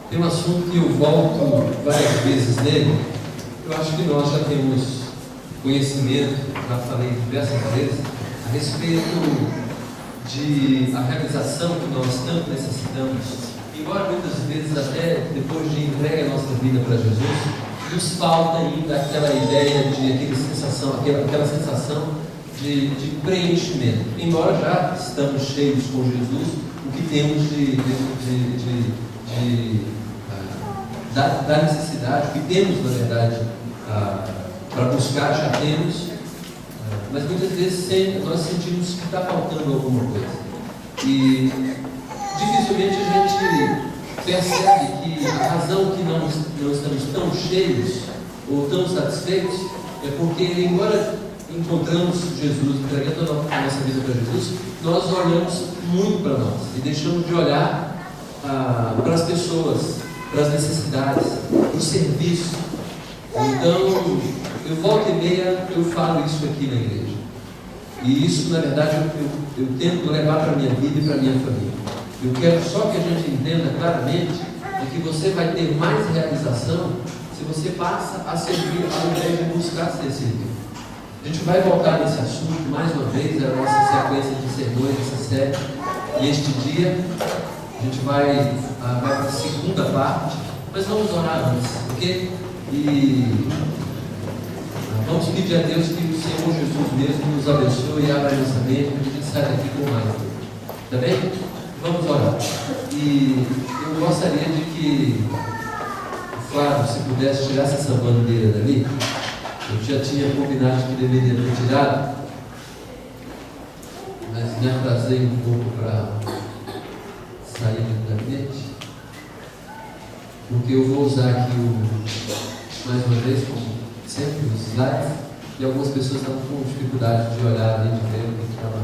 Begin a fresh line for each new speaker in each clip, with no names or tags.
Tem um assunto que eu volto várias vezes nele. Eu acho que nós já temos conhecimento, já falei diversas vezes, a respeito de a realização que nós tanto necessitamos. Embora muitas vezes, até depois de entregue a nossa vida para Jesus, nos falta ainda aquela ideia de aquela sensação de preenchimento. Embora já estamos cheios com Jesus, o que temos da necessidade, o que temos, na verdade, para buscar, já temos, mas muitas vezes nós sentimos que está faltando alguma coisa. E dificilmente a gente percebe que a razão que não estamos tão cheios ou tão satisfeitos é porque, embora encontramos Jesus, entregando a nossa vida para Jesus, nós olhamos muito para nós e deixamos de olhar para as pessoas, para as necessidades, para o serviço. Então, eu volta e meia eu falo isso aqui na igreja. E isso, na verdade, eu tento levar para a minha vida e para a minha família. Eu quero só que a gente entenda claramente de que você vai ter mais realização se você passa a servir ao invés de buscar ser servido. A gente vai voltar nesse assunto mais uma vez, a nossa sequência de sermões, essa série. E este dia a gente vai para a segunda parte, mas vamos orar antes, ok? E vamos pedir a Deus que o Senhor Jesus mesmo nos abençoe e abra a nossa mente para que a gente saia daqui com mais. Tá bem? Vamos orar. E eu gostaria de que o Flávio, se pudesse, tirasse essa bandeira dali. Eu já tinha combinado que deveria ter tirado, mas me atrasei um pouco para sair do gabinete, porque eu vou usar aqui mais uma vez, como sempre, os slides, e algumas pessoas estavam com dificuldade de olhar ali, de ver o que estava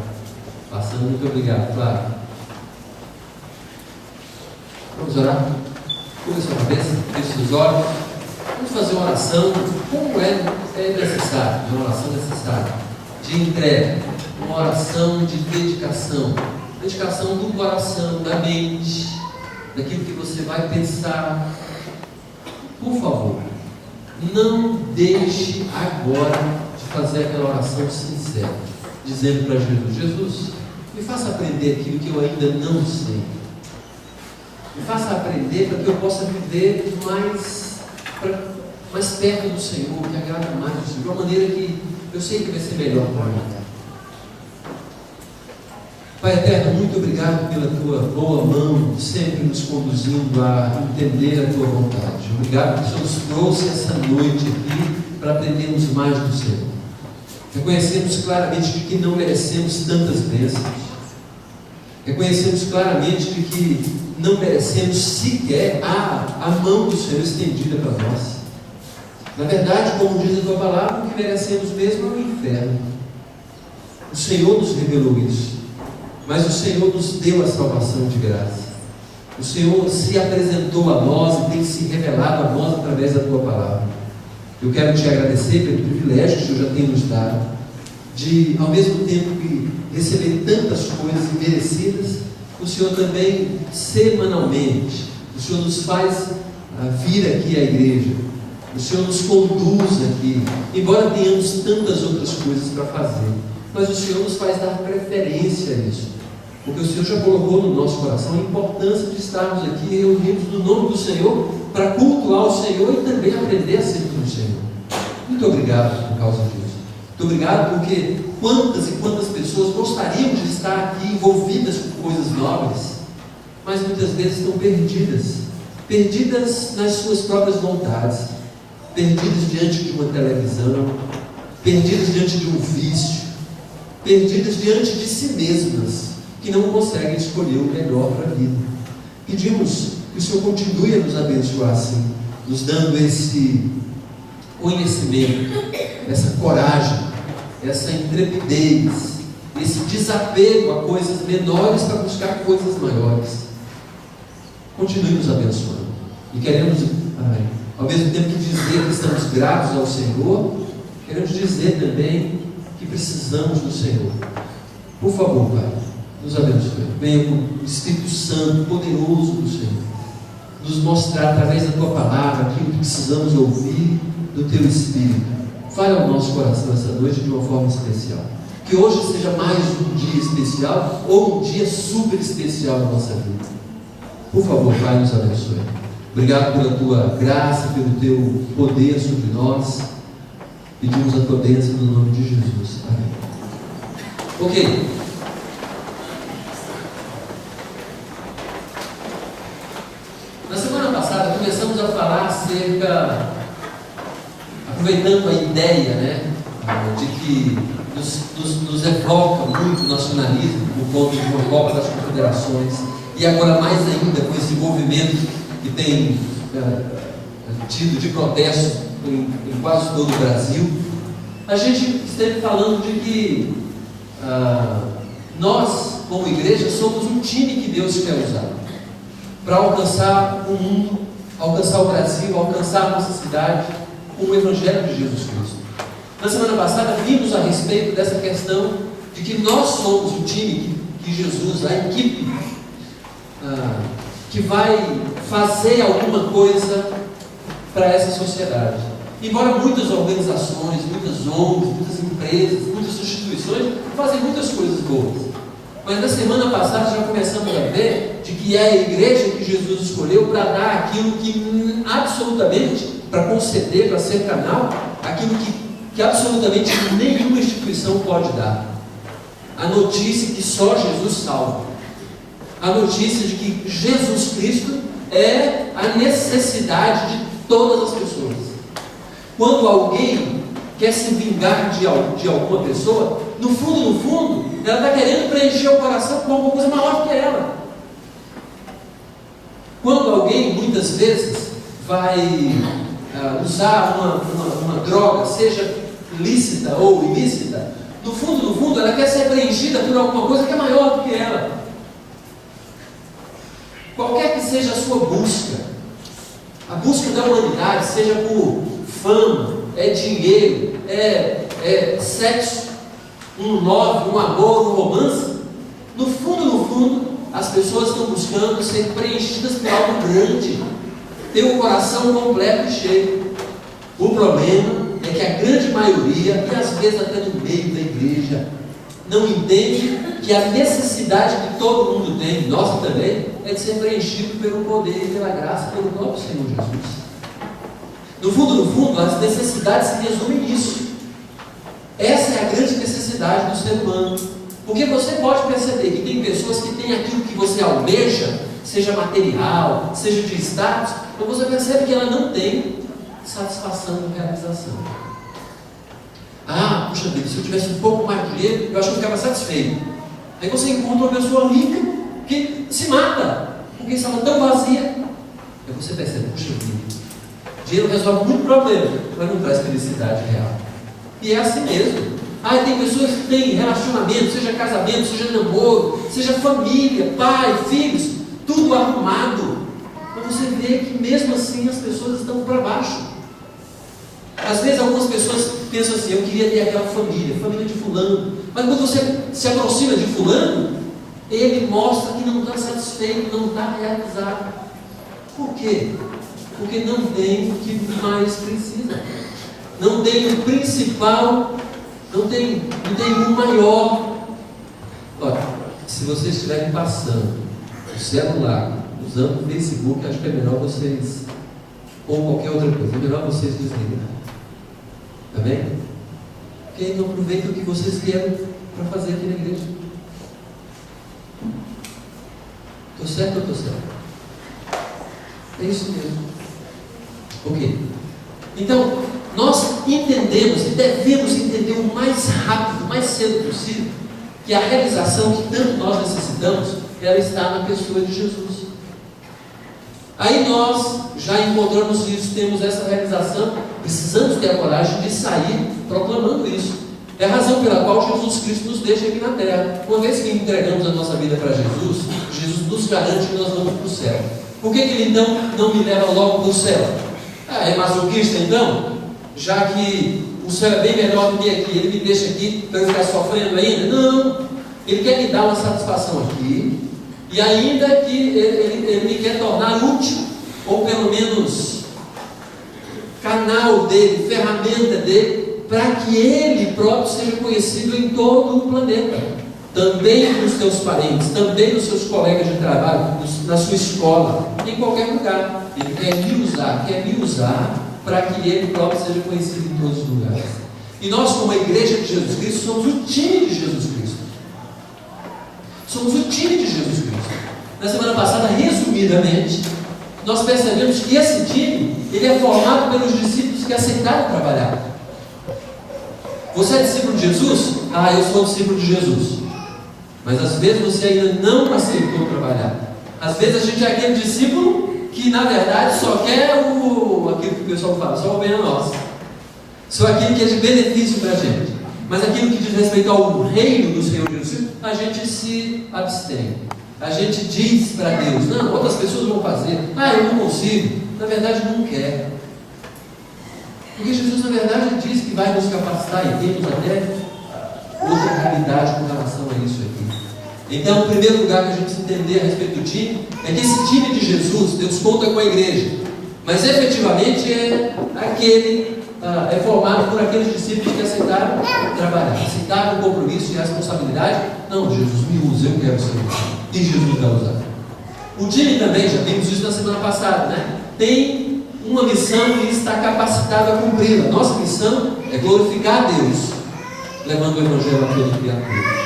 passando. Muito obrigado, Flávio. Vamos orar? Cubra sua cabeça, feche os olhos. Vamos fazer uma oração, como é necessário, uma oração necessária, de entrega, uma oração de dedicação do coração, da mente, daquilo que você vai pensar. Por favor, não deixe agora de fazer aquela oração sincera, dizendo para Jesus: Jesus, me faça aprender aquilo que eu ainda não sei. Me faça aprender para que eu possa viver mais perto do Senhor, que agrada mais do Senhor, de uma maneira que eu sei que vai ser melhor para mim. Pai eterno, muito obrigado pela tua boa mão, sempre nos conduzindo a entender a tua vontade. Obrigado que o Senhor nos trouxe essa noite aqui para aprendermos mais do Senhor. Reconhecemos claramente de que não merecemos tantas bênçãos. Reconhecemos claramente de que não merecemos sequer a mão do Senhor estendida para nós. Na verdade, como diz a tua palavra, o que merecemos mesmo é o inferno. O Senhor nos revelou isso, mas o Senhor nos deu a salvação de graça. O Senhor se apresentou a nós e tem se revelado a nós através da tua palavra. Eu quero te agradecer pelo privilégio que o Senhor já tem nos dado de, ao mesmo tempo que receber tantas coisas merecidas, o Senhor também, semanalmente, o Senhor nos faz vir aqui à igreja, o Senhor nos conduz aqui, embora tenhamos tantas outras coisas para fazer, mas o Senhor nos faz dar preferência a isso, porque o Senhor já colocou no nosso coração a importância de estarmos aqui reunidos no nome do Senhor, para cultuar o Senhor e também aprender a servir o Senhor. Muito obrigado por causa disso. Muito obrigado porque quantas e quantas pessoas gostariam de estar aqui envolvidas com coisas nobres, mas muitas vezes estão perdidas nas suas próprias vontades, perdidas diante de uma televisão, perdidas diante de um vício, perdidas diante de si mesmas, que não conseguem escolher o melhor para a vida. Pedimos que o Senhor continue a nos abençoar assim, nos dando esse conhecimento, essa coragem, essa intrepidez, esse desapego a coisas menores para buscar coisas maiores. Continue nos abençoando. E queremos, ao mesmo tempo que dizer que estamos gratos ao Senhor, queremos dizer também que precisamos do Senhor. Por favor, Pai, nos abençoe. Venha com o Espírito Santo poderoso do Senhor. nos mostrar através da Tua palavra aquilo que precisamos ouvir do Teu Espírito. Fale ao nosso coração essa noite de uma forma especial. Que hoje seja mais um dia especial ou um dia super especial na nossa vida. Por favor, Pai, nos abençoe. Obrigado pela Tua graça, pelo Teu poder sobre nós. Pedimos a Tua bênção no nome de Jesus. Amém. Ok. Na semana passada começamos a falar acerca, aproveitando a ideia, né, de que nos evoca muito o nacionalismo por conta de uma Copa das Confederações, e agora mais ainda com esse movimento que tem tido de protesto em quase todo o Brasil. A gente esteve falando de que nós, como igreja, somos um time que Deus quer usar para alcançar o mundo, alcançar o Brasil, alcançar a nossa cidade com o Evangelho de Jesus Cristo. Na semana passada vimos a respeito dessa questão de que nós somos o time que Jesus, a equipe que vai fazer alguma coisa para essa sociedade. Embora muitas organizações, muitas ONGs, muitas empresas, muitas instituições fazem muitas coisas boas, mas na semana passada já começamos a ver de que é a igreja que Jesus escolheu para dar aquilo que absolutamente, para conceder, para ser canal, aquilo que absolutamente nenhuma instituição pode dar. A notícia que só Jesus salva. A notícia de que Jesus Cristo é a necessidade de todas as pessoas. Quando alguém quer se vingar de alguma pessoa, no fundo, ela está querendo preencher o coração com alguma coisa maior que ela. Quando alguém, muitas vezes, vai usar uma droga, seja lícita ou ilícita, no fundo, ela quer ser preenchida por alguma coisa que é maior do que ela. Qualquer que seja a sua busca, a busca da humanidade, seja por fama, dinheiro, sexo, um love, um amor, um romance, no fundo, as pessoas estão buscando ser preenchidas por algo grande, ter o coração completo e cheio. O problema é que a grande maioria, e às vezes até no meio da igreja, não entende que a necessidade que todo mundo tem, nós também, é de ser preenchido pelo poder e pela graça, pelo próprio Senhor Jesus. No fundo, as necessidades se resumem nisso. Essa é a grande necessidade do ser humano. Porque você pode perceber que tem pessoas que têm aquilo que você almeja, seja material, seja de status, mas você percebe que ela não tem satisfação e realização. Puxa vida, se eu tivesse um pouco mais de dinheiro, eu acho que eu ficava satisfeito. Aí você encontra uma pessoa rica que se mata, porque estava tão vazia. Aí você percebe, puxa vida, dinheiro resolve muito problema, mas não traz felicidade real. E é assim mesmo. Tem pessoas que têm relacionamento, seja casamento, seja namoro, seja família, pai, filhos, tudo arrumado. Mas você vê que mesmo assim as pessoas estão para baixo. Às vezes algumas pessoas pensam assim, eu queria ter aquela família de fulano. Mas quando você se aproxima de fulano, ele mostra que não está satisfeito, não está realizado. Por quê? Porque não tem o que mais precisa. Não tem o principal, não tem o maior. Olha, se vocês estiverem passando o celular, usando o Facebook, acho que é melhor vocês, ou qualquer outra coisa, é melhor vocês desligarem. Tá bem? Porque aí não aproveitam o que vocês querem para fazer aqui na igreja. Estou certo ou estou certo? É isso mesmo. Ok. Então, nós entendemos e devemos entender o mais rápido, o mais cedo possível, que a realização que tanto nós necessitamos, ela está na pessoa de Jesus. Aí nós já encontramos isso, temos essa realização, precisamos ter a coragem de sair proclamando isso. É a razão pela qual Jesus Cristo nos deixa aqui na terra. Uma vez que entregamos a nossa vida para Jesus, Jesus nos garante que nós vamos para o céu. Por que Ele não me leva logo para o céu? É masoquista então? Já que o céu é bem melhor do que aqui, Ele me deixa aqui para eu ficar sofrendo ainda? Não! Ele quer me dar uma satisfação aqui, e ainda que Ele me quer tornar útil menos canal dele, ferramenta dele, para que ele próprio seja conhecido em todo o planeta, também nos teus parentes, também nos seus colegas de trabalho, na sua escola, em qualquer lugar. Ele quer me usar para que ele próprio seja conhecido em todos os lugares. E nós, como a igreja de Jesus Cristo, somos o time de Jesus Cristo. Somos o time de Jesus Cristo. Na semana passada, resumidamente, nós percebemos que esse time, ele é formado pelos discípulos que aceitaram trabalhar. Você é discípulo de Jesus? Ah, eu sou discípulo de Jesus. Mas às vezes você ainda não aceitou trabalhar. Às vezes a gente é aquele discípulo que na verdade só quer aquilo que o pessoal fala, só o bem a nós. Só aquilo que é de benefício para a gente. Mas aquilo que diz respeito ao reino do Senhor Jesus, a gente se abstém. A gente diz para Deus, não, outras pessoas vão fazer. Ah, eu não consigo. Na verdade não quer. Porque Jesus na verdade diz que vai nos capacitar, e temos até outra realidade com relação a isso aqui. Então, o primeiro lugar que a gente precisa entender a respeito do time é que esse time de Jesus, Deus conta com a igreja, mas efetivamente é formado por aqueles discípulos que aceitaram trabalhar, aceitaram o compromisso e a responsabilidade. Não, Jesus me usa, eu quero ser usado. E Jesus vai usar. O time também, já vimos isso na semana passada, né? Tem uma missão e está capacitado a cumpri-la. Nossa missão é glorificar a Deus, levando o Evangelho a toda criatura.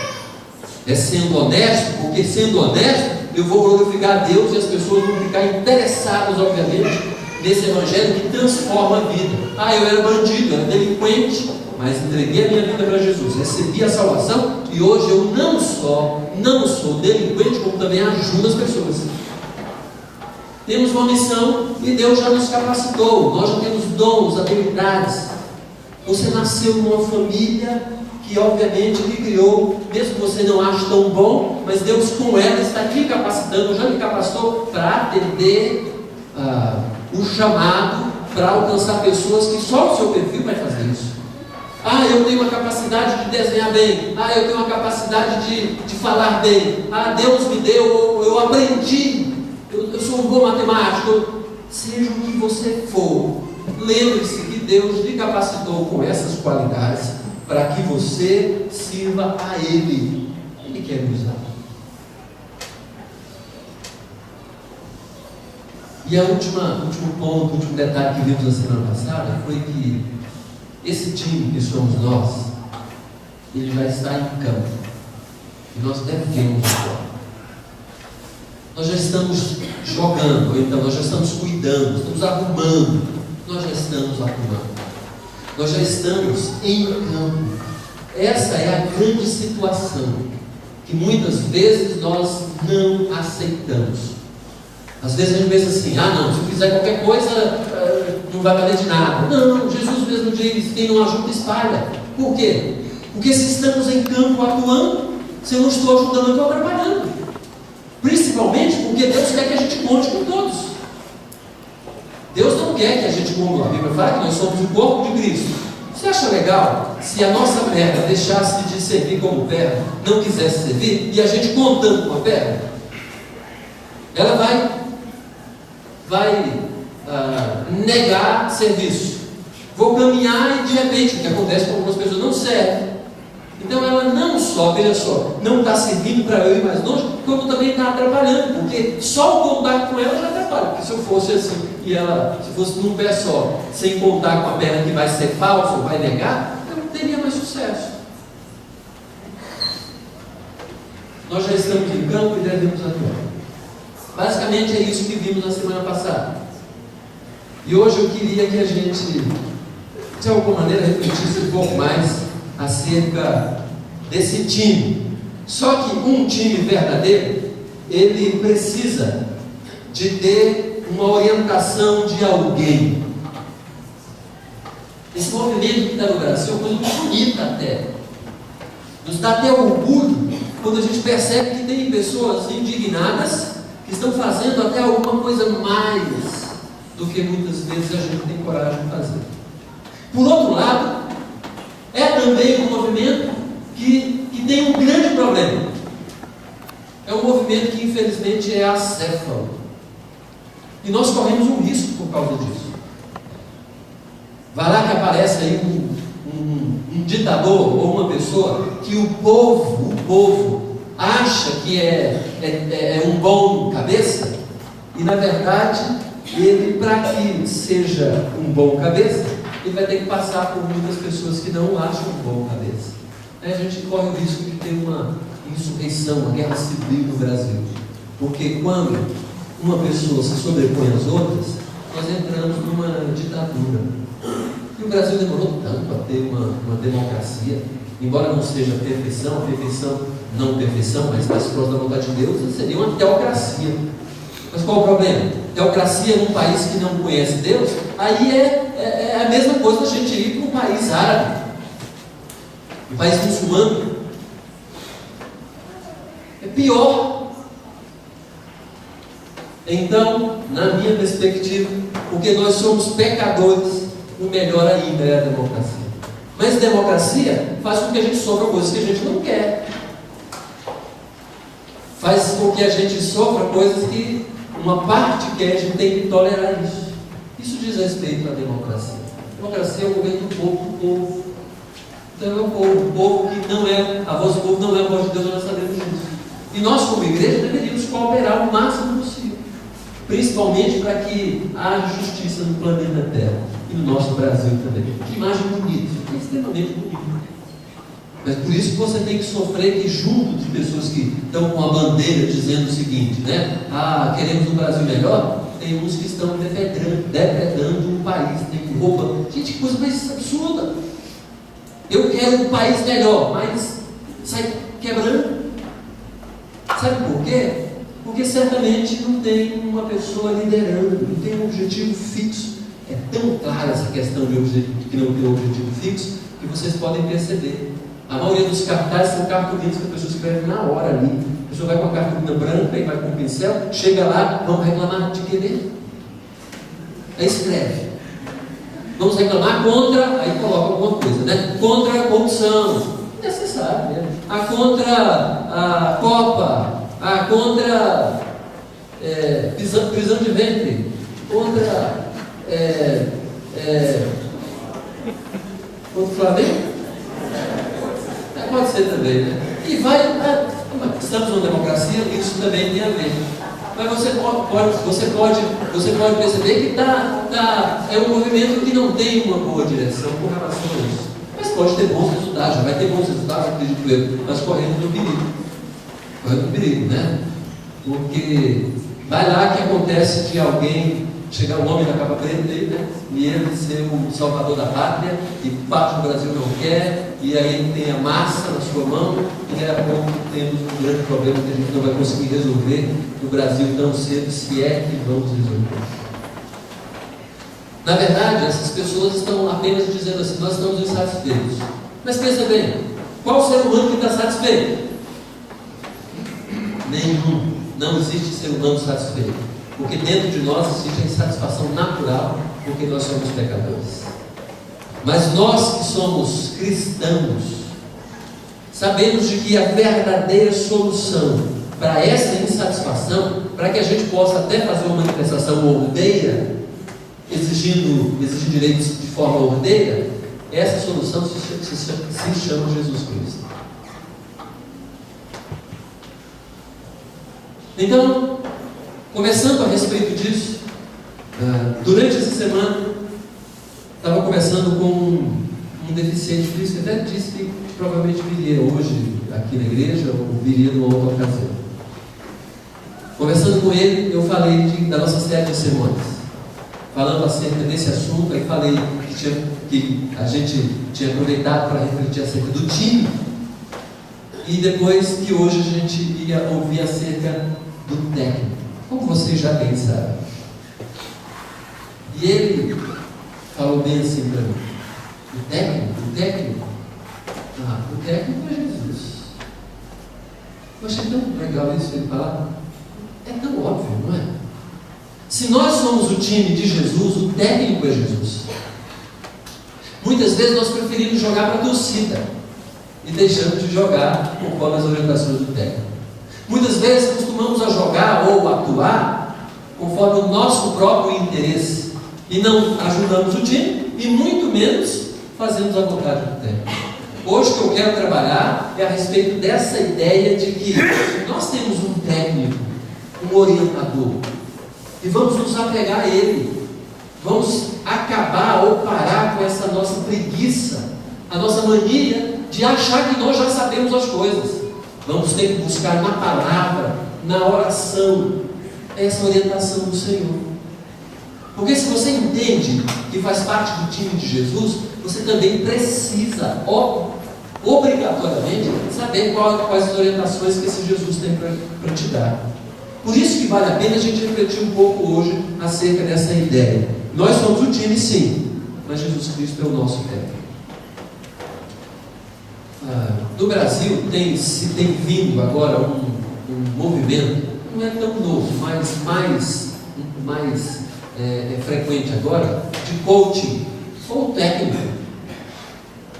É sendo honesto, porque sendo honesto, eu vou glorificar a Deus e as pessoas vão ficar interessadas, obviamente, nesse Evangelho que transforma a vida. Ah, eu era bandido, eu era delinquente, mas entreguei a minha vida para Jesus, recebi a salvação e hoje eu não sou delinquente, como também ajudo as pessoas. Temos uma missão e Deus já nos capacitou, nós já temos dons, habilidades. Você nasceu numa família que obviamente lhe criou, mesmo que você não ache tão bom, mas Deus com ela está te capacitando, já lhe capacitou para atender o chamado, para alcançar pessoas que só o seu perfil vai fazer isso. Ah, eu tenho uma capacidade de desenhar bem. Ah, eu tenho uma capacidade de falar bem. Ah, Deus me deu, eu aprendi. Eu sou um bom matemático. Seja o que você for, lembre-se que Deus lhe capacitou com essas qualidades para que você sirva a Ele. Ele quer me usar. E o último detalhe que vimos na semana passada foi que esse time que somos nós, ele já está em campo. E nós devemos jogar. Nós já estamos jogando, ou então nós já estamos cuidando, estamos arrumando. Nós já estamos arrumando. Nós já estamos em campo. Essa é a grande situação que muitas vezes nós não aceitamos. Às vezes a gente pensa assim, não, se eu fizer qualquer coisa, não vai valer de nada. Não, Jesus mesmo diz, quem não ajuda, espalha. Por quê? Porque se estamos em campo atuando, se eu não estou ajudando, eu estou atrapalhando. Principalmente porque Deus quer que a gente conte com todos. Deus não quer que a gente conte. A Bíblia fala que nós somos o corpo de Cristo. Você acha legal se a nossa perna deixasse de servir como perna, não quisesse servir, e a gente contando com a perna? Ela vai negar serviço. Vou caminhar e de repente, o que acontece com algumas pessoas, não serve. Então ela não só, veja só, não está servindo para eu ir mais longe, como também está atrapalhando, porque só o contato com ela já atrapalha. Porque se eu fosse assim, e ela, se fosse num pé só, sem contar com a perna que vai ser falsa ou vai negar, eu não teria mais sucesso. Nós já estamos em campo e devemos atuar. Basicamente é isso que vimos na semana passada. E hoje eu queria que a gente, de alguma maneira, refletisse um pouco mais acerca desse time. Só que um time verdadeiro, ele precisa de ter uma orientação de alguém. Esse movimento que está no Brasil é uma coisa muito bonita até. Nos dá até orgulho quando a gente percebe que tem pessoas indignadas que estão fazendo até alguma coisa mais do que muitas vezes a gente tem coragem de fazer. Por outro lado, é também um movimento que tem um grande problema. É um movimento que infelizmente é acéfalo. E nós corremos um risco por causa disso. Vai lá que aparece aí um ditador ou uma pessoa que o povo acha que é um bom cabeça, e na verdade, ele, para que seja um bom cabeça, ele vai ter que passar por muitas pessoas que não o acham um bom cabeça. Aí a gente corre o risco de ter uma insurreição, uma guerra civil no Brasil. Porque quando uma pessoa se sobrepõe às outras, nós entramos numa ditadura. E o Brasil demorou tanto a ter uma democracia, embora não seja perfeição, não perfeição, mas mais próximo da vontade de Deus, seria uma teocracia. Mas qual o problema? Teocracia num país que não conhece Deus, aí é a mesma coisa a gente ir para um país árabe, um país muçulmano. É pior. Então, na minha perspectiva, porque nós somos pecadores, o melhor ainda é a democracia. Mas democracia faz com que a gente sofra coisas que a gente não quer. Faz com que a gente sofra coisas que uma parte quer, a gente tem que tolerar isso. Isso diz respeito à democracia. A democracia é o governo do povo. Então é o povo que não é, a voz do povo não é a voz de Deus, nós sabemos disso. E nós, como igreja, deveríamos cooperar o máximo possível, principalmente para que haja justiça no planeta Terra e no nosso Brasil também. Que imagem bonita, extremamente bonita. Mas por isso que você tem que sofrer que junto de pessoas que estão com a bandeira dizendo o seguinte, né? Queremos um Brasil melhor. Tem uns que estão depredando um país, tem roupa. Gente, que coisa mais absurda. Eu quero um país melhor, mas sai quebrando. Sabe por quê? Porque certamente não tem uma pessoa liderando, não tem um objetivo fixo. É tão clara essa questão de objetivo, que não tem um objetivo fixo, que vocês podem perceber. A maioria dos cartazes são cartolinas que a pessoa escreve na hora ali. A pessoa vai com a cartolina branca e vai com o pincel, chega lá, vamos reclamar de quê? Aí escreve. Vamos reclamar contra, aí coloca alguma coisa, né? Contra a corrupção. Necessário, né? Contra a Copa, contra prisão de ventre, contra o Flamengo. Pode ser também, né? E estamos numa democracia, isso também tem a ver. Mas você pode perceber que é um movimento que não tem uma boa direção com relação a isso. Mas pode ter bons resultados, já vai ter bons resultados, acredito eu, mas correndo no perigo. Correndo no perigo, né? Porque vai lá que acontece de alguém chegar o homem da capa preta dele, né? E ele ser o salvador da pátria, e parte do Brasil não quer, e aí ele tem a massa na sua mão, e daqui a pouco temos um grande problema que a gente não vai conseguir resolver no Brasil tão cedo, se é que vamos resolver. Na verdade, essas pessoas estão apenas dizendo assim, nós estamos insatisfeitos. Mas pensa bem, qual ser humano que está satisfeito? Nenhum. Não existe ser humano satisfeito. Porque dentro de nós existe a insatisfação natural, porque nós somos pecadores. Mas nós que somos cristãos, sabemos de que a verdadeira solução para essa insatisfação, para que a gente possa até fazer uma manifestação ordeira, exigindo direitos de forma ordeira, essa solução se chama Jesus Cristo. Então, começando a respeito disso, durante essa semana, estava conversando com um deficiente físico, até disse que provavelmente viria hoje aqui na igreja, ou viria numa outra ocasião. Conversando com ele, eu falei da nossa série de sermões, falando acerca desse assunto, aí falei que a gente tinha aproveitado para refletir acerca do time, e depois que hoje a gente ia ouvir acerca do técnico, como vocês já bem sabem. E ele falou bem assim para mim: o técnico é Jesus. Eu achei tão legal isso ele falar. É tão óbvio, não é? Se nós somos o time de Jesus, o técnico é Jesus. Muitas vezes nós preferimos jogar para a torcida e deixamos de jogar conforme as orientações do técnico. Muitas vezes costumamos a jogar ou atuar conforme o nosso próprio interesse, e não ajudamos o time, e muito menos fazemos a vontade do técnico. Hoje o que eu quero trabalhar é a respeito dessa ideia de que nós temos um técnico, um orientador, e vamos nos apegar a ele, vamos acabar ou parar com essa nossa preguiça, a nossa mania de achar que nós já sabemos as coisas. Vamos ter que buscar na palavra, na oração, essa orientação do Senhor. Porque se você entende que faz parte do time de Jesus, você também precisa, obrigatoriamente, saber quais as orientações que esse Jesus tem para te dar. Por isso que vale a pena a gente refletir um pouco hoje acerca dessa ideia. Nós somos o time, sim, mas Jesus Cristo é o nosso técnico. No Brasil tem vindo agora um movimento, não é tão novo, mas mais frequente agora, de coaching ou técnico.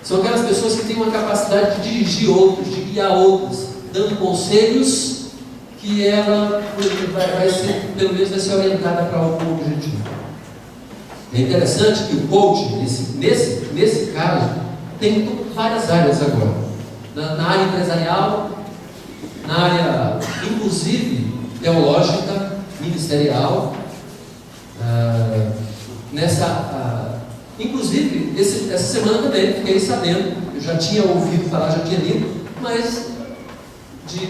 São aquelas pessoas que têm uma capacidade de dirigir outros, de guiar outros, dando conselhos que ela pelo menos vai ser orientada para algum objetivo. É interessante que o coaching, nesse caso, tem várias áreas agora. Na área empresarial, na área, inclusive, teológica, ministerial, inclusive, essa semana também, fiquei sabendo, eu já tinha ouvido falar, já tinha lido, mas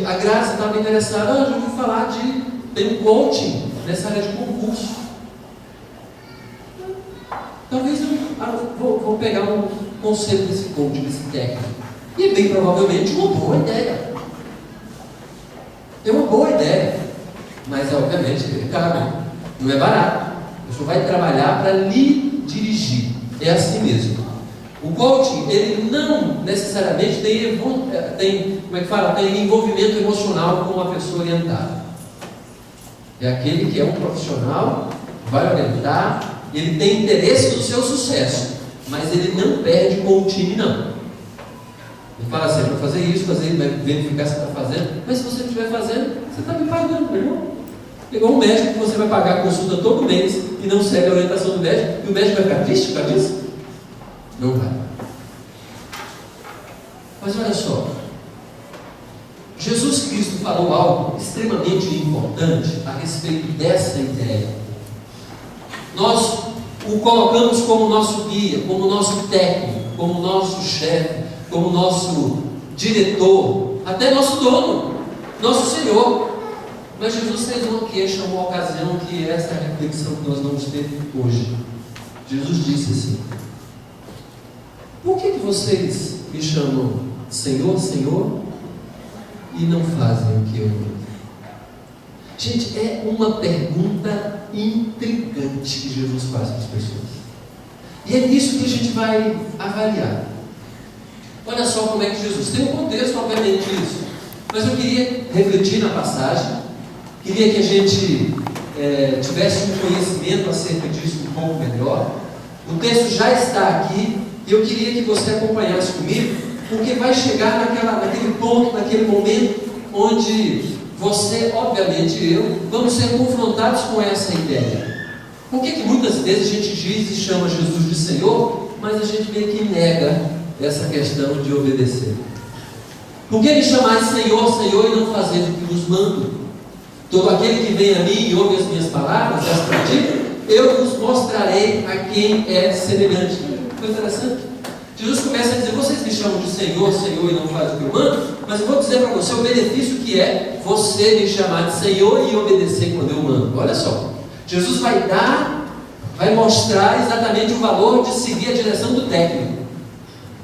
a Graça estava interessada, já ouvi falar tem um coaching nessa área de concurso. Talvez eu vou pegar um conselho desse coaching, desse técnico. E bem provavelmente uma boa ideia. É uma boa ideia. Mas obviamente é caro, não é barato. A pessoa vai trabalhar para lhe dirigir. É assim mesmo. O coaching, ele não necessariamente tem envolvimento emocional com uma pessoa orientada. É aquele que é um profissional, vai orientar, ele tem interesse no seu sucesso, mas ele não perde com o time, não. Ele fala assim, para fazer isso, verificar se está fazendo, mas se você não estiver fazendo, você está me pagando, meu irmão. Igual um médico que você vai pagar a consulta todo mês e não segue a orientação do médico, e o médico vai ficar triste por causa disso? Não vai. Mas olha só, Jesus Cristo falou algo extremamente importante a respeito dessa ideia. Nós o colocamos como nosso guia, como nosso técnico, como nosso chefe, como nosso diretor, até nosso dono, nosso Senhor. Mas Jesus fez uma queixa, uma ocasião, que essa é a reflexão que nós vamos ter hoje. Jesus disse assim: por que vocês me chamam Senhor, Senhor, e não fazem o que eu mando? Gente, é uma pergunta intrigante que Jesus faz para as pessoas. E é nisso que a gente vai avaliar. Olha só como é que Jesus tem um contexto, obviamente, isso. Mas eu queria refletir na passagem, queria que a gente tivesse um conhecimento acerca disso um pouco melhor. O texto já está aqui e eu queria que você acompanhasse comigo, porque vai chegar naquele ponto, naquele momento onde você, obviamente, e eu, vamos ser confrontados com essa ideia. Por que muitas vezes a gente diz e chama Jesus de Senhor, mas a gente meio que nega essa questão de obedecer? Por que me chamar de Senhor, Senhor, e não fazer o que nos mando? Todo aquele que vem a mim e ouve as minhas palavras, as pratica, eu vos mostrarei a quem é semelhante. Foi interessante. Jesus começa a dizer: vocês me chamam de Senhor, Senhor, e não fazem o que eu mando, mas eu vou dizer para você o benefício que é você me chamar de Senhor e obedecer quando eu mando. Olha só, Jesus vai mostrar exatamente o valor de seguir a direção do técnico.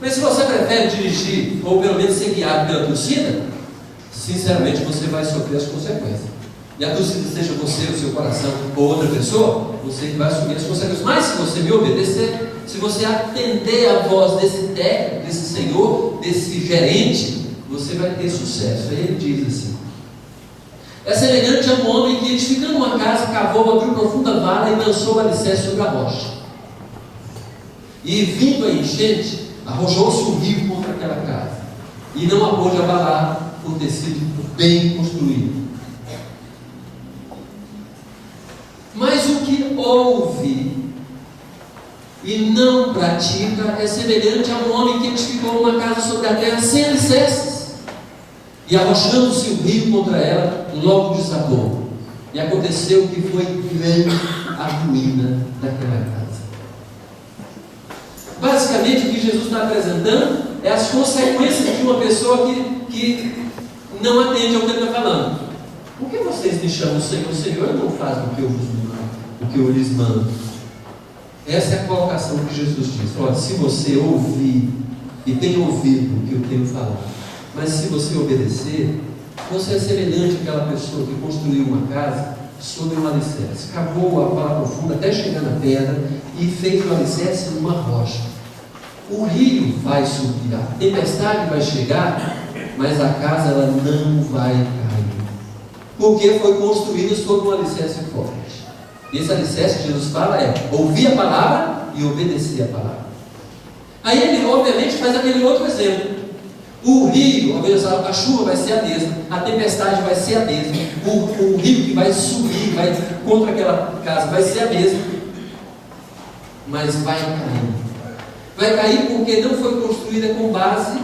Mas se você prefere dirigir, ou pelo menos ser guiado pela torcida, sinceramente você vai sofrer as consequências. E a torcida, seja você, o seu coração ou outra pessoa, você que vai assumir as consequências. Mas se você me obedecer, se você atender a voz desse técnico, desse senhor, desse gerente, você vai ter sucesso. Aí ele diz assim: é semelhante a um homem que, edificando uma casa, cavou, abriu profunda vala e lançou o alicerce sobre a rocha. E vindo a enchente, arrojou-se um rio contra aquela casa, e não a pôde abalar, por ter sido bem construído. ouve e não pratica é semelhante a um homem que edificou uma casa sobre a terra sem alicerces, e arrojando-se o rio contra ela, logo desabou. E aconteceu que foi grande a ruína daquela casa. Basicamente, o que Jesus está apresentando é as consequências de uma pessoa que não atende ao que ele está falando. Por que vocês me chamam Senhor, Senhor, e não fazem o que eu lhes mando? Essa é a colocação que Jesus diz. Olha, se você ouvir e tem ouvido o que eu tenho falado, mas se você obedecer, você é semelhante àquela pessoa que construiu uma casa sobre um alicerce, cavou a vala profunda até chegar na pedra e fez o alicerce numa rocha. O rio vai subir, a tempestade vai chegar, mas a casa ela não vai cair, porque foi construída sobre um alicerce forte. Esse alicerce que Jesus fala é ouvir a palavra e obedecer a palavra. Aí ele obviamente faz aquele outro exemplo. O rio, a chuva vai ser a mesma, a tempestade vai ser a mesma, o rio que vai subir, vai contra aquela casa, vai ser a mesma, mas vai cair. Vai cair porque não foi construída com base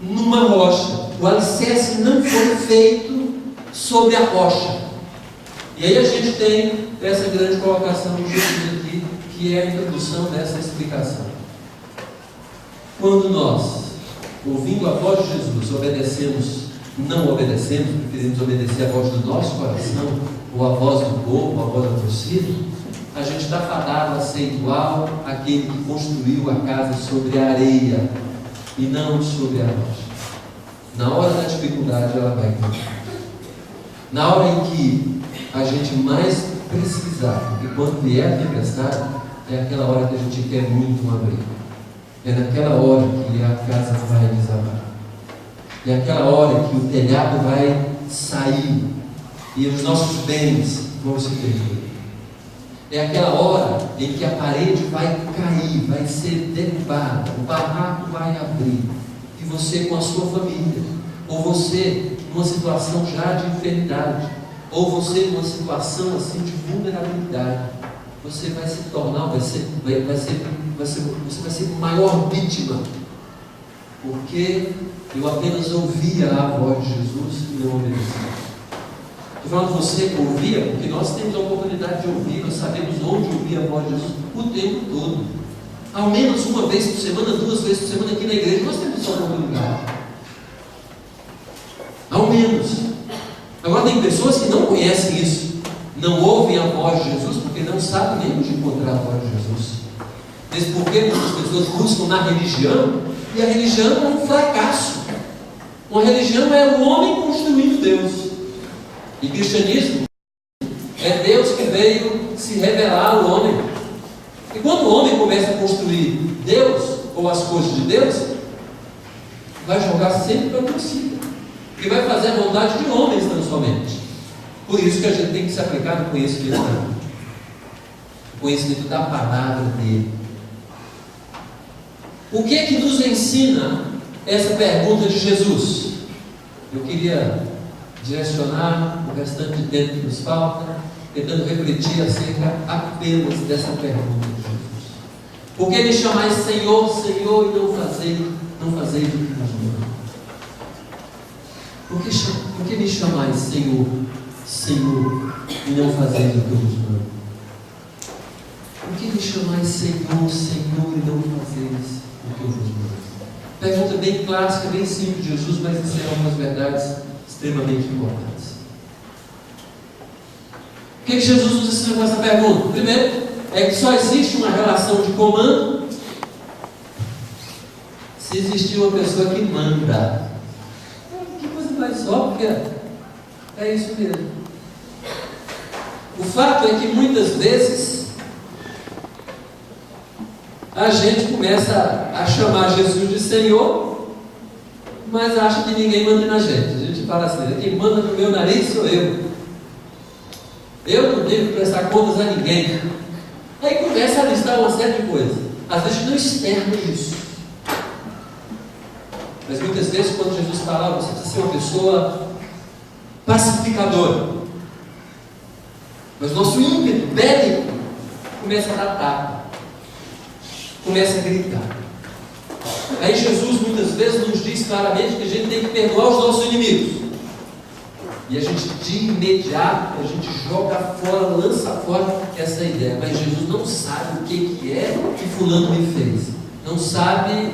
numa rocha. O alicerce não foi feito sobre a rocha. E aí a gente tem essa grande colocação de Jesus aqui, que é a introdução dessa explicação. Quando nós, ouvindo a voz de Jesus, não obedecemos, preferimos obedecer a voz do nosso coração, ou a voz do povo, ou a voz da torcida, a gente está fadado a ser igual àquele que construiu a casa sobre a areia e não sobre a rocha. Na hora da dificuldade ela vai cair. Na hora em que a gente mais precisar, porque quando vier a tempestade, é aquela hora que a gente quer muito um abrigo. É naquela hora que a casa vai desabar. É aquela hora que o telhado vai sair e os nossos bens vão se perder. É aquela hora em que a parede vai cair, vai ser derrubada, o barraco vai abrir, e você com a sua família, ou você numa situação já de enfermidade, ou você numa situação assim de vulnerabilidade, você vai se tornar, você vai ser maior vítima, porque eu apenas ouvia a voz de Jesus e não obedecia. Estou falando você ouvia, porque nós temos a oportunidade de ouvir, nós sabemos onde ouvir a voz de Jesus o tempo todo. Ao menos uma vez por semana, 2 vezes por semana aqui na igreja, nós temos essa oportunidade. Ao menos. Agora tem pessoas que não conhecem isso, não ouvem a voz de Jesus, porque não sabem nem onde encontrar a voz de Jesus. Mesmo porque muitas pessoas buscam na religião, e a religião é um fracasso. Uma religião é o homem construindo Deus. E cristianismo é Deus que veio se revelar ao homem. E quando o homem começa a construir Deus, ou as coisas de Deus, vai jogar sempre para a torcida, e vai fazer a vontade de homens tão somente. Por isso que a gente tem que se aplicar no conhecimento o conhecimento da palavra dele. O que é que nos ensina essa pergunta de Jesus? Eu queria direcionar o restante de tempo que nos falta, tentando refletir acerca apenas dessa pergunta de Jesus. Por que me chamais Senhor, Senhor, e não fazeis o que vos mando? Por que me chamais Senhor, Senhor, e não fazeis o que eu vos mando? Por que me chamais Senhor, Senhor, e não fazeis o que eu vos mando? Pergunta bem clássica, bem simples de Jesus, mas encerra algumas verdades extremamente importantes. O que Jesus nos ensina com essa pergunta? Primeiro, é que só existe uma relação de comando se existir uma pessoa que manda. Que coisa mais óbvia. É isso mesmo. O fato é que muitas vezes a gente começa a chamar Jesus de Senhor, mas acha que ninguém manda na gente. A gente fala assim: quem manda no meu nariz sou eu. Eu não tenho que prestar contas a ninguém. Aí começa a listar uma série de coisas. Às vezes não externa isso, mas muitas vezes quando Jesus fala, você precisa ser uma pessoa pacificadora. Mas nosso ímpeto bélico começa a dar tapa, começa a gritar. Aí Jesus muitas vezes nos diz claramente que a gente tem que perdoar os nossos inimigos. E a gente de imediato, a gente joga fora, lança fora essa ideia. Mas Jesus não sabe o que é que fulano me fez. Não sabe,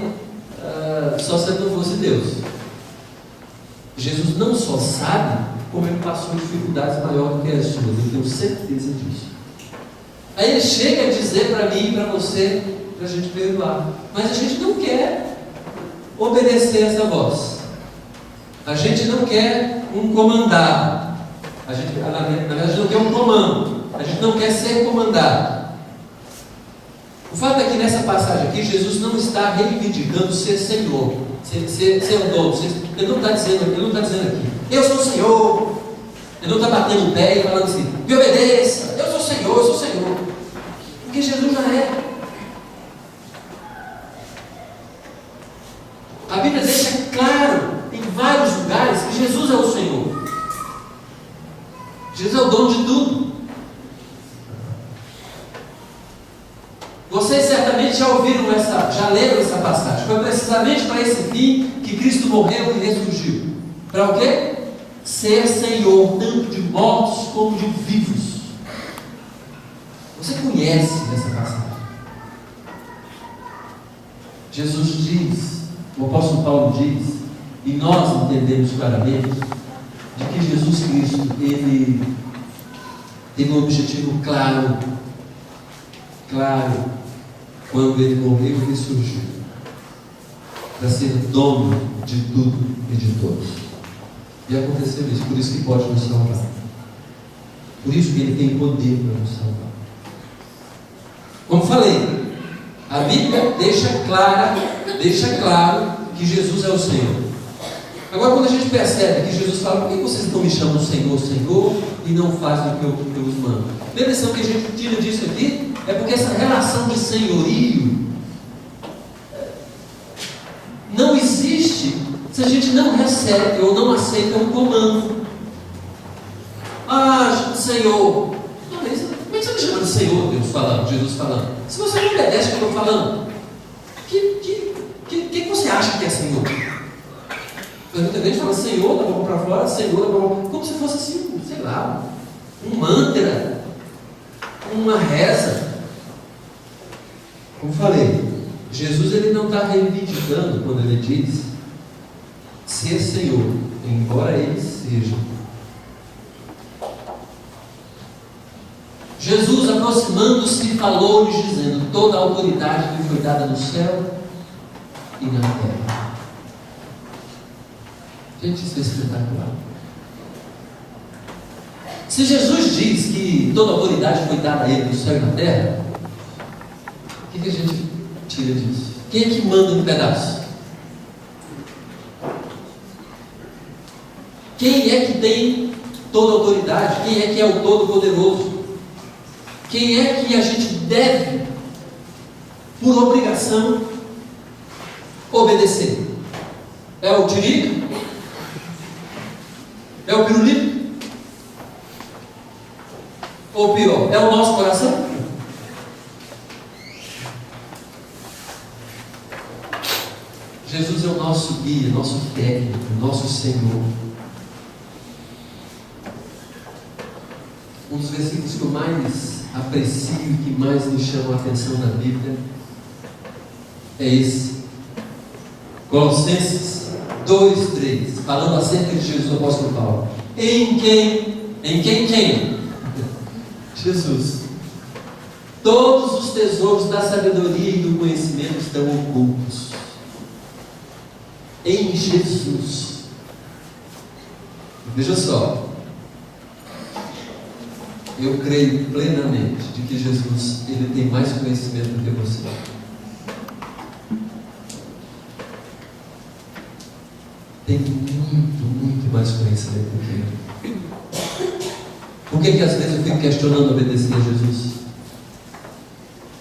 só se não fosse Deus. Jesus não só sabe, como ele passou dificuldades maiores do que as suas. Eu tenho certeza disso. Aí ele chega a dizer para mim e para você, para a gente perdoar. Mas a gente não quer obedecer essa voz. A gente não quer um comandado. Na verdade, não quer um comando. A gente não quer ser comandado. O fato é que nessa passagem aqui, Jesus não está reivindicando ser Senhor, ser o dono. Ele não está dizendo aqui, eu sou o Senhor. Ele não está batendo o pé e falando assim, me obedeça, eu sou o Senhor, eu sou o Senhor. Porque Jesus já é. A Bíblia deixa claro em vários lugares que Jesus é o Senhor. Jesus é o dono de tudo. Vocês certamente já leram essa passagem. Foi precisamente para esse fim que Cristo morreu e ressurgiu. Para o quê? Ser Senhor, tanto de mortos como de vivos. Você conhece essa passagem? Jesus diz, o apóstolo Paulo diz, e nós entendemos claramente, de que Jesus Cristo, ele tem um objetivo claro, quando ele morreu e ressurgiu, para ser dono de tudo e de todos. E aconteceu isso, por isso que pode nos salvar. Por isso que ele tem poder para nos salvar. Como falei, a Bíblia deixa claro que Jesus é o Senhor. Agora, quando a gente percebe que Jesus fala, por que vocês estão me chamando Senhor, Senhor, e não fazem o que eu os mando? A lição que a gente tira disso aqui é porque essa relação de senhorio não existe se a gente não recebe ou não aceita um comando. Senhor, como é que você me chama de Senhor? Jesus falando. Se você não obedece o que eu estou falando, o que você acha que é Senhor? Muita gente fala Senhor da boca para fora, Senhor da boca, como se fosse assim, sei lá, um mantra, uma reza. Como falei, Jesus ele não está reivindicando quando ele diz ser Senhor, embora ele seja. Jesus, aproximando-se, falou-lhes, dizendo: toda a autoridade me foi dada no céu e na terra. Gente, isso é espetacular. Se Jesus diz que toda a autoridade foi dada a ele no céu e na terra, o que a gente tira disso? Quem é que manda um pedaço? Quem é que tem toda a autoridade? Quem é que é o Todo-Poderoso? Quem é que a gente deve, por obrigação, obedecer? É o Tirica? É o pirulito? Ou pior, é o nosso coração? Jesus é o nosso guia, nosso técnico, nosso Senhor. Um dos versículos que eu mais aprecio e que mais me chama a atenção na Bíblia é esse. Colossenses 2:3, falando acerca de Jesus, o apóstolo Paulo. Em quem? Jesus. Todos os tesouros da sabedoria e do conhecimento estão ocultos. Em Jesus. Veja só. Eu creio plenamente de que Jesus ele tem mais conhecimento do que você. Tem muito mais conhecimento do que eu. Por que às vezes eu fico questionando obedecer a Jesus?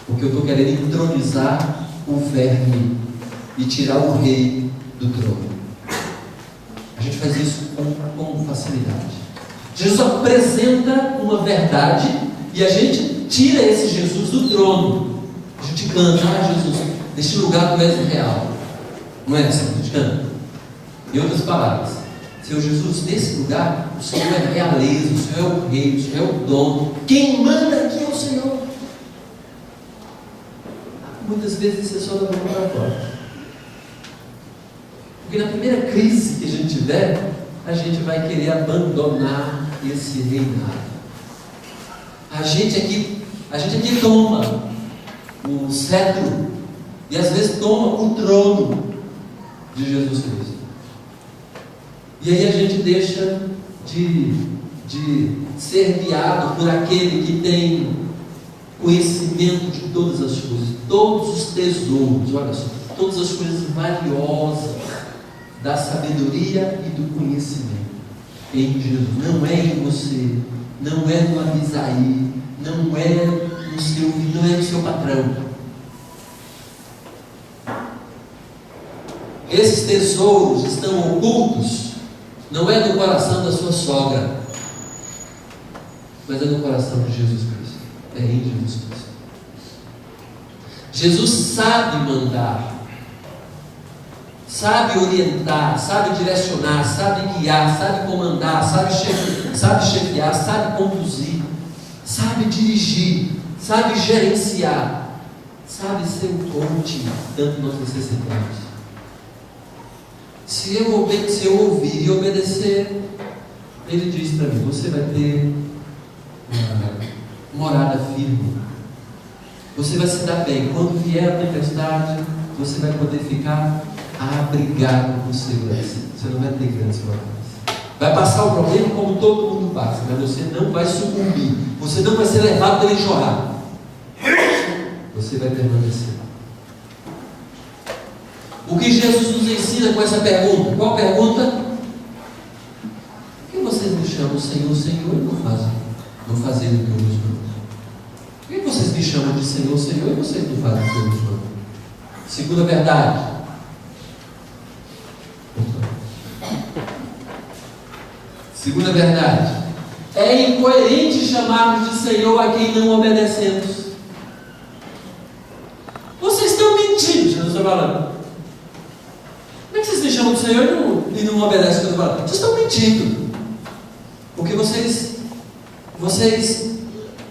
Porque eu estou querendo entronizar o verme e tirar o rei do trono. A gente faz isso com facilidade. Jesus apresenta uma verdade e a gente tira esse Jesus do trono. A gente canta, Jesus, neste lugar tu és real. Não é assim? A gente canta. Em outras palavras, Senhor Jesus, nesse lugar, o Senhor é realeza, o Senhor é o rei, o Senhor é o dono. Quem manda aqui é o Senhor. Muitas vezes isso é só da boca para fora. Porque na primeira crise que a gente tiver, a gente vai querer abandonar esse reinado. A gente aqui toma o cetro e às vezes toma o trono de Jesus Cristo. E aí a gente deixa de ser guiado por aquele que tem conhecimento de todas as coisas, todos os tesouros, olha só, todas as coisas valiosas da sabedoria e do conhecimento em Jesus. Não é em você, não é no Abisaí, não é no seu patrão. Esses tesouros estão ocultos, não é no coração da sua sogra, mas é no coração de Jesus Cristo. É em Jesus Cristo. Jesus sabe mandar, sabe orientar, sabe direcionar, sabe guiar, sabe comandar, sabe chefiar, sabe conduzir, sabe dirigir, sabe gerenciar, sabe ser o coach, tanto nós necessitamos. Se eu ouvir e obedecer, ele diz para mim: você vai ter uma morada firme, você vai se dar bem. Quando vier a tempestade, você vai poder ficar abrigado com segurança. Você não vai ter grandes problemas. Vai passar o problema como todo mundo passa, mas você não vai sucumbir. Você não vai ser levado pela enxurrada. Você vai permanecer. O que Jesus nos ensina com essa pergunta? Qual pergunta? Por que vocês me chamam Senhor, Senhor e não fazem o que eu vos mando? Por que vocês me chamam de Senhor, Senhor e vocês não fazem o que eu vos mando? Segunda verdade. Segunda verdade. É incoerente chamarmos de Senhor a quem não obedecemos. Vocês estão mentindo, Jesus está falando. Como é que vocês me chamam de Senhor e não obedecem o que eu estou falando? Vocês estão mentindo. Porque vocês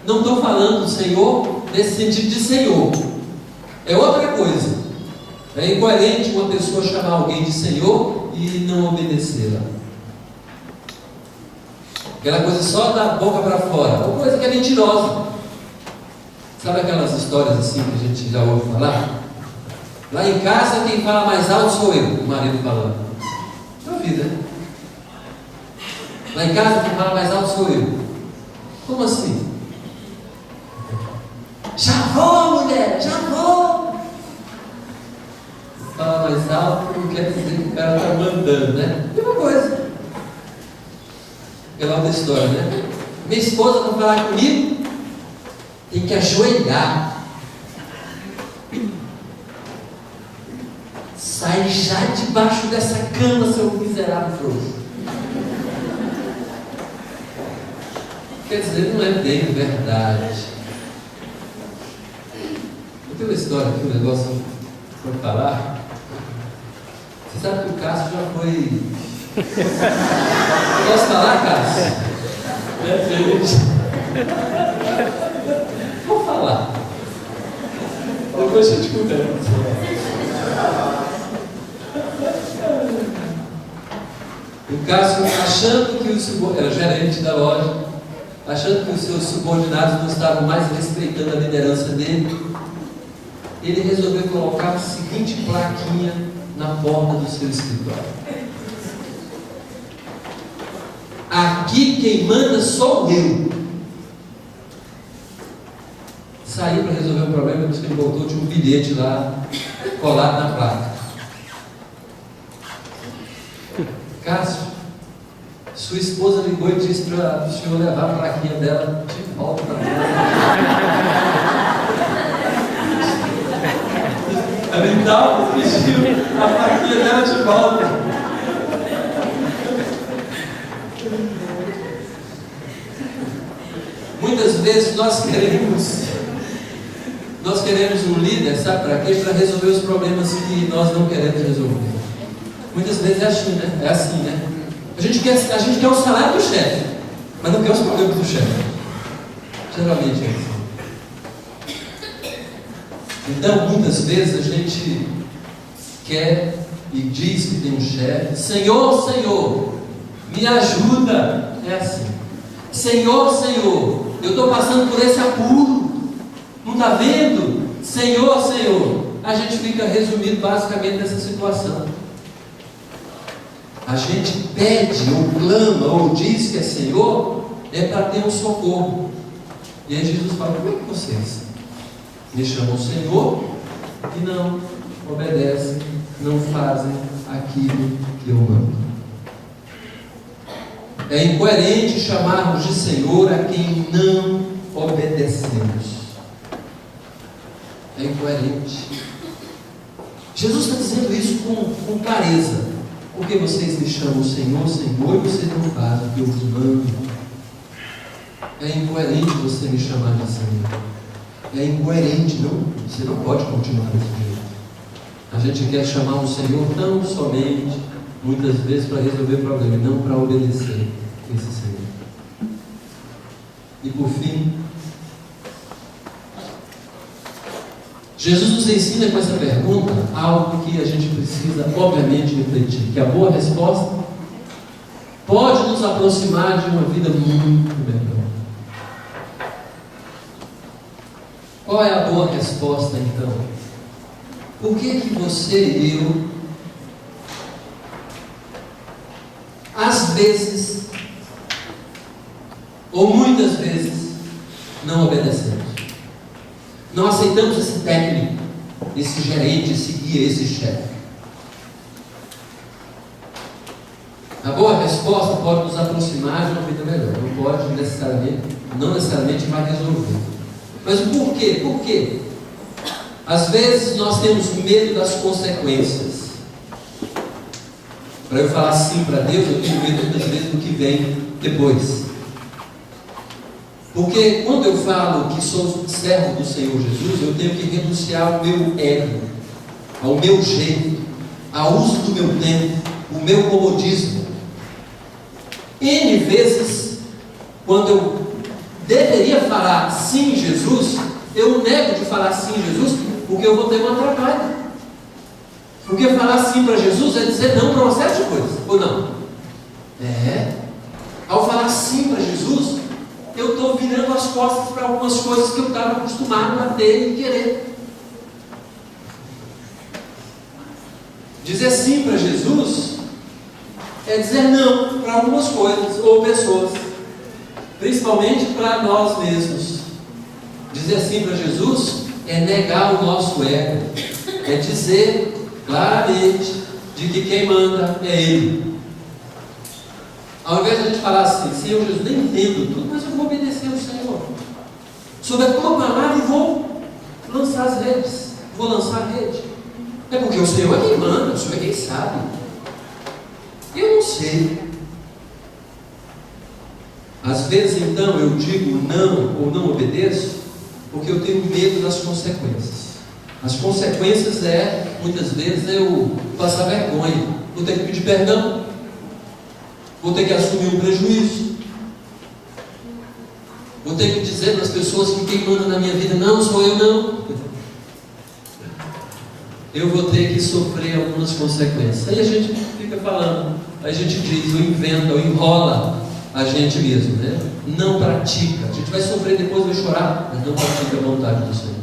não estão falando do Senhor nesse sentido de Senhor. É outra coisa. É incoerente uma pessoa chamar alguém de Senhor e não obedecê-la. Aquela coisa só da boca para fora. Uma coisa que é mentirosa. Sabe aquelas histórias assim que a gente já ouve falar? Lá em casa quem fala mais alto sou eu, o marido falando. Já ouvi, né? Lá em casa quem fala mais alto sou eu. Como assim? Já vou, mulher, já vou. Fala mais alto não quer dizer que o cara está mandando, né? Mesma coisa. Aquela outra história, né? Minha esposa para falar comigo tem que ajoelhar. Sai já debaixo dessa cama, seu miserável frouxo. Quer dizer, não é bem verdade. Eu tenho uma história aqui, um negócio para falar. Você sabe que o Cássio já foi. Posso falar, Cássio? Vou falar. Depois a gente conversa. O Cássio, achando que era gerente da loja, achando que os seus subordinados não estavam mais respeitando a liderança dele, ele resolveu colocar a seguinte plaquinha na porta do seu escritório: aqui quem manda sou eu. Saiu para resolver o problema, depois que ele voltou, tinha um bilhete lá colado na placa. Cássio, sua esposa ligou e disse para o senhor levar a plaquinha dela de volta para casa. A mental pediu a plaquinha dela de volta. Muitas vezes nós queremos um líder, sabe para quê? Para resolver os problemas que nós não queremos resolver. Muitas vezes é assim, né? A gente quer o salário do chefe, mas não quer os problemas do chefe. Geralmente é assim. Então, muitas vezes a gente quer e diz que tem um chefe: Senhor, Senhor, me ajuda. É assim: Senhor, Senhor, eu estou passando por esse apuro, não está vendo? Senhor, Senhor. A gente fica resumido basicamente nessa situação. A gente pede, ou clama, ou diz que é Senhor, é para ter um socorro. E aí Jesus fala: como é que vocês me chamam Senhor e não obedecem, não fazem aquilo que eu mando? É incoerente chamarmos de Senhor a quem não obedecemos. É incoerente. Jesus está dizendo isso com clareza. Porque vocês me chamam Senhor, Senhor, e vocês não fazem o que eu vos mando. É incoerente você me chamar de Senhor. É incoerente, não? Você não pode continuar desse jeito. A gente quer chamar o Senhor tão somente, muitas vezes, para resolver problema, e não para obedecer esse Senhor. E por fim, Jesus nos ensina com essa pergunta algo que a gente precisa, obviamente, refletir: que a boa resposta pode nos aproximar de uma vida muito melhor. Qual é a boa resposta, então? Por que você e eu, às vezes, ou muitas vezes, não obedecemos? Não aceitamos esse técnico, esse gerente, esse guia, esse chefe. A boa resposta pode nos aproximar de uma vida melhor. Não necessariamente vai resolver. Mas por quê? Por quê? Às vezes nós temos medo das consequências. Para eu falar sim para Deus, eu tenho medo muitas vezes do que vem depois. Porque quando eu falo que sou servo do Senhor Jesus, eu tenho que renunciar ao meu ego, ao meu jeito, ao uso do meu tempo, o meu comodismo. N vezes, quando eu deveria falar sim Jesus, eu nego de falar sim Jesus, porque eu vou ter uma atrapalhada. Porque falar sim para Jesus é dizer não para uma série de coisas, ou não? Ao falar sim para Jesus, eu estou virando as costas para algumas coisas que eu estava acostumado a ter e querer. Dizer sim para Jesus é dizer não para algumas coisas ou pessoas, principalmente para nós mesmos. Dizer sim para Jesus é negar o nosso ego, é dizer claramente de que quem manda é Ele. Ao invés de a gente falar assim: Senhor Jesus, nem entendo tudo, mas eu vou obedecer ao Senhor. Sobre a tua palavra e vou lançar as redes. Vou lançar a rede. É porque o Senhor é quem manda, o Senhor é quem sabe. Eu não sei. Às vezes, então, eu digo não ou não obedeço porque eu tenho medo das consequências. As consequências muitas vezes, eu passar vergonha. Vou ter que pedir perdão. Vou ter que assumir um prejuízo. Vou ter que dizer para as pessoas que quem manda na minha vida não sou eu, não. Eu vou ter que sofrer algumas consequências. Aí a gente fica falando, a gente diz, ou inventa, ou enrola a gente mesmo, né? Não pratica. A gente vai sofrer depois, vai chorar, mas não pratica a vontade do Senhor.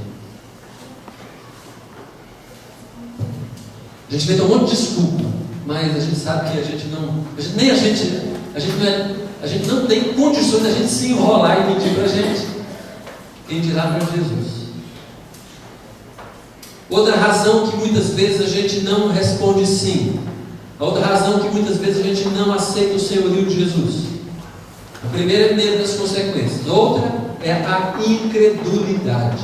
A gente inventa um monte de desculpa, mas a gente sabe que a gente não tem condições de a gente se enrolar e mentir para a gente. Quem dirá para Jesus? Outra razão que muitas vezes a gente não responde sim. A outra razão que muitas vezes a gente não aceita o senhorio de Jesus. A primeira é medo das consequências. Outra é a incredulidade.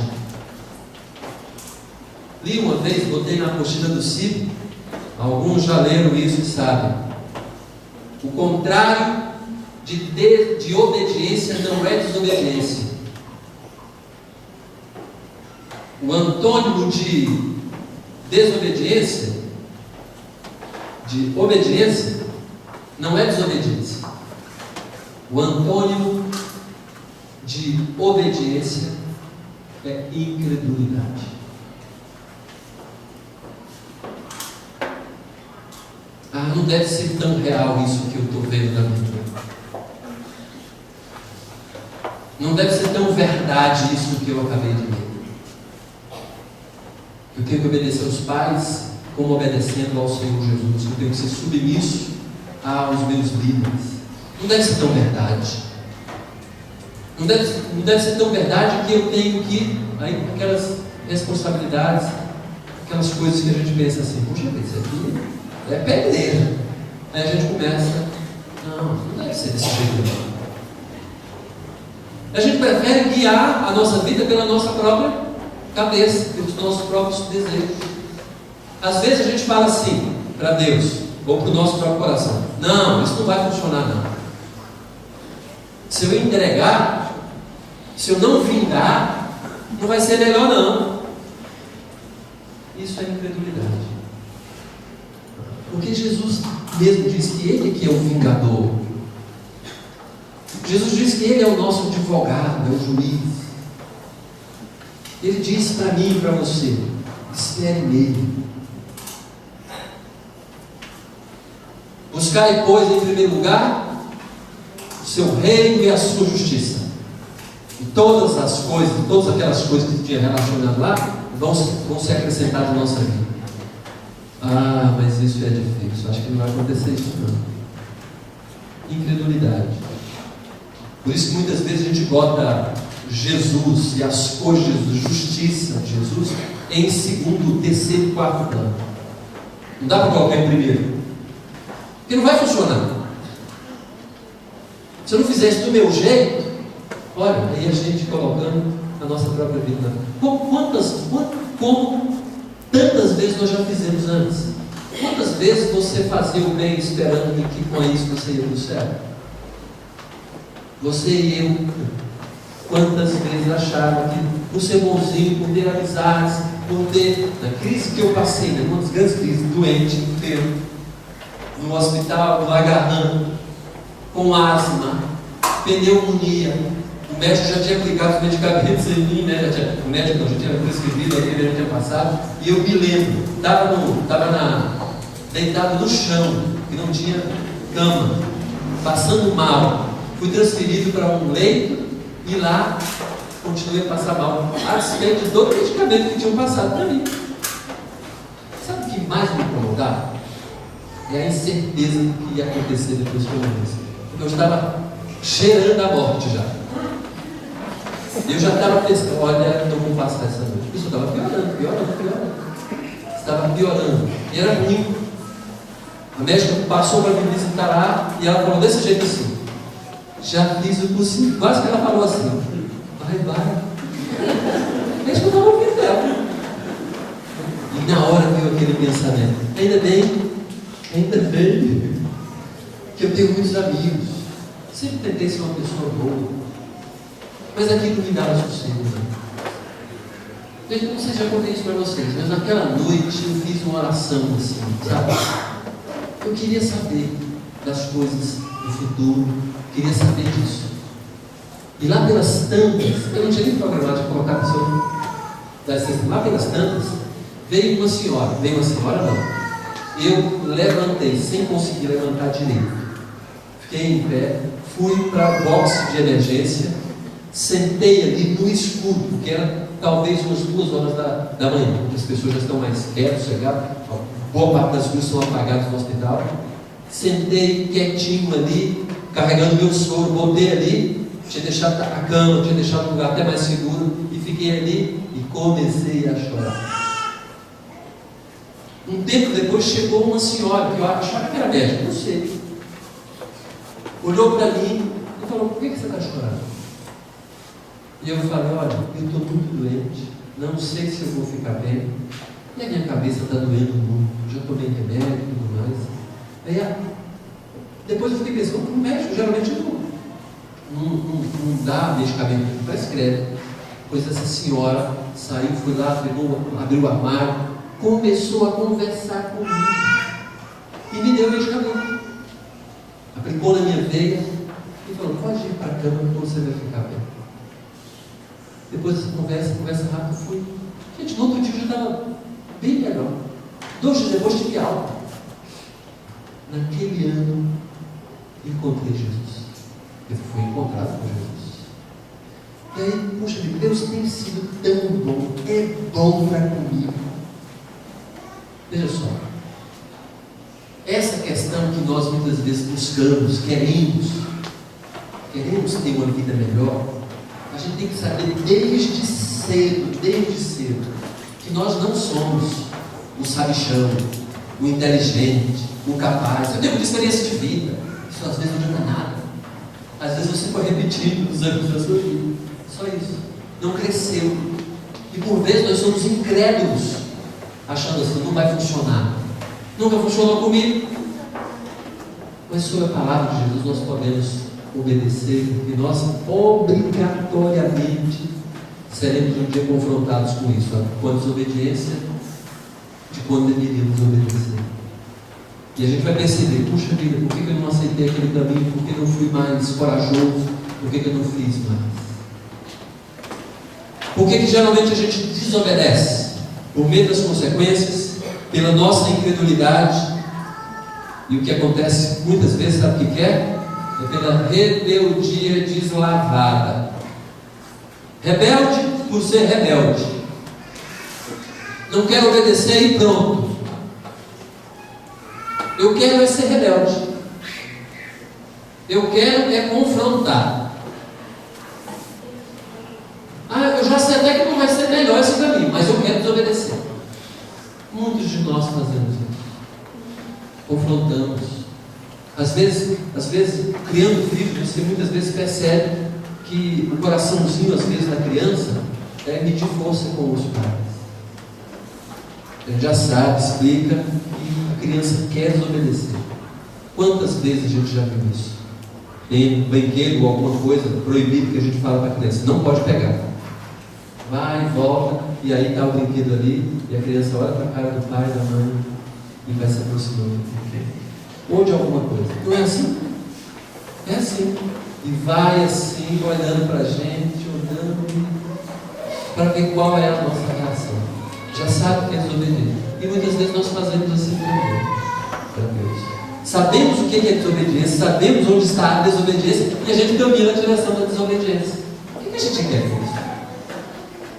Li uma vez, botei na apostila do CIP. Alguns já leram isso e sabem. O contrário de obediência não é desobediência. O antônimo de desobediência, de obediência, não é desobediência. O antônimo de obediência é incredulidade. Não deve ser tão real isso que eu estou vendo na Bíblia. Não deve ser tão verdade isso que eu acabei de ler. Eu tenho que obedecer aos pais como obedecendo ao Senhor Jesus. Eu tenho que ser submisso aos meus líderes. Não deve ser tão verdade. Não deve ser tão verdade que eu tenho que, aí, aquelas responsabilidades, aquelas coisas que a gente pensa assim, poxa, isso aqui é pedreira. Aí a gente começa, não deve ser desse jeito. A gente prefere guiar a nossa vida pela nossa própria cabeça, pelos nossos próprios desejos. Às vezes a gente fala assim para Deus, ou para o nosso próprio coração: não, isso não vai funcionar não. Se eu entregar, se eu não vingar, não vai ser melhor não. Isso é incredulidade. Porque Jesus mesmo diz que Ele que é o vingador. Jesus diz que Ele é o nosso advogado, é o juiz. Ele diz para mim e para você: espere nele. Buscai, pois, em primeiro lugar o seu reino e a sua justiça. E todas as coisas, todas aquelas coisas que tinha relacionado lá, vão ser acrescentadas na nossa vida. Mas isso é difícil. Acho que não vai acontecer isso não. Incredulidade. Por isso que muitas vezes a gente bota Jesus e as coisas de Jesus, justiça de Jesus, em segundo, terceiro, quarto plano. Não dá para colocar em primeiro, porque não vai funcionar. Se eu não fizer isso do meu jeito, olha, aí a gente colocando a nossa própria vida. Como tantas vezes nós já fizemos antes? Quantas vezes você fazia o bem esperando que com isso você ia para o céu? Você e eu, quantas vezes acharam que por ser bonzinho, por ter amizades, por ter, na crise que eu passei, né, uma das grandes crises, doente, enfermo, no hospital, no agarrando, com asma, pneumonia, o médico já tinha aplicado os medicamentos em mim, né? O médico não, já tinha prescrevido, aquele já tinha passado, e eu me lembro, estava deitado no chão, que não tinha cama, passando mal. Fui transferido para um leito e lá continuei a passar mal, a respeito do medicamento que tinham passado para mim. Sabe o que mais me incomodava? É a incerteza do que ia acontecer depois que eu morresse. Porque eu estava cheirando a morte já. Eu já estava pensando, olha, não vou passar essa noite. Isso estava piorando. Estava piorando. E era ruim. A médica passou para me visitar lá e ela falou desse jeito assim: já fiz o possível. Quase que ela falou assim: vai. É isso que eu estava ouvindo dela. E na hora veio aquele pensamento: ainda bem que eu tenho muitos amigos. Sempre tentei ser uma pessoa boa, mas aquilo não me dava sossego. Eu não sei se já contei isso para vocês, mas naquela noite eu fiz uma oração assim, sabe? Eu queria saber das coisas do futuro, queria saber disso. E lá pelas tantas, eu não tinha nem programado de colocar a pessoa das testemunhas, lá pelas tantas, veio uma senhora não. Eu levantei sem conseguir levantar direito. Fiquei em pé, fui para o boxe de emergência, sentei ali no escuro, porque era talvez umas 2 horas da manhã, porque as pessoas já estão mais quietas, chegaram, boa parte das luzes são apagadas no hospital. Sentei quietinho ali, carregando meu soro, botei ali, tinha deixado a cama, tinha deixado o lugar até mais seguro, e fiquei ali e comecei a chorar. Um tempo depois chegou uma senhora, que eu achava que era médica, não sei, olhou para mim e falou: por que você está chorando? E eu falei: olha, eu estou muito doente, não sei se eu vou ficar bem, e a minha cabeça está doendo muito, já tomei remédio e tudo mais. Aí, depois eu fiquei pensando: o médico geralmente não dá medicamento, prescreve. Pois essa senhora saiu, foi lá, abriu o armário, começou a conversar comigo e me deu medicamento. Aplicou na minha veia e falou: pode ir para a cama que você vai ficar bem. Depois dessa conversa rápida, fui. Gente, no outro dia eu já estava bem melhor. 2 dias depois tive alta. Naquele ano, encontrei Jesus. Eu fui encontrado com Jesus. E aí, puxa vida, Deus tem sido tão bom, é bom para comigo. Veja só, essa questão que nós muitas vezes buscamos, queremos ter uma vida melhor, a gente tem que saber desde cedo, que nós não somos o sabichão, o inteligente, o capaz. Eu tenho muita experiência de vida, isso às vezes não adianta nada. Às vezes você foi repetindo os anos da sua vida. Só isso. Não cresceu. E por vezes nós somos incrédulos, achando assim: não vai funcionar. Nunca funcionou comigo. Mas sobre a palavra de Jesus nós podemos obedecer, porque nós obrigatoriamente seremos um dia confrontados com isso, com a desobediência de quando deveríamos obedecer. E a gente vai perceber: puxa vida, por que eu não aceitei aquele caminho? Por que eu não fui mais corajoso? Por que eu não fiz mais? Por que geralmente a gente desobedece? Por medo das consequências, pela nossa incredulidade. E o que acontece muitas vezes, sabe o que é? É pela rebeldia deslavada. Rebelde por ser rebelde. Não quero obedecer e pronto. Eu quero é ser rebelde. Eu quero é confrontar. Eu já sei até que não vai ser melhor esse caminho, mas eu quero desobedecer. Muitos de nós fazemos isso. Confrontamos. Às vezes, criando filhos, você muitas vezes percebe que o coraçãozinho, às vezes, da criança é medir força com os pais. A gente já sabe, explica, e a criança quer desobedecer. Quantas vezes a gente já viu isso? Tem um brinquedo ou alguma coisa proibido que a gente fala para a criança: não pode pegar. Vai, volta, e aí está o brinquedo ali, e a criança olha para a cara do pai, da mãe, e vai se aproximando do brinquedo. Ou de alguma coisa. Não é assim? É assim. E vai assim, olhando para a gente, olhando, para ver qual é a nossa reação. Já sabe que é desobediente. E muitas vezes nós fazemos assim também para Deus. Sabemos o que é desobediência, sabemos onde está a desobediência, e a gente caminha na direção da desobediência. O que a gente quer com isso?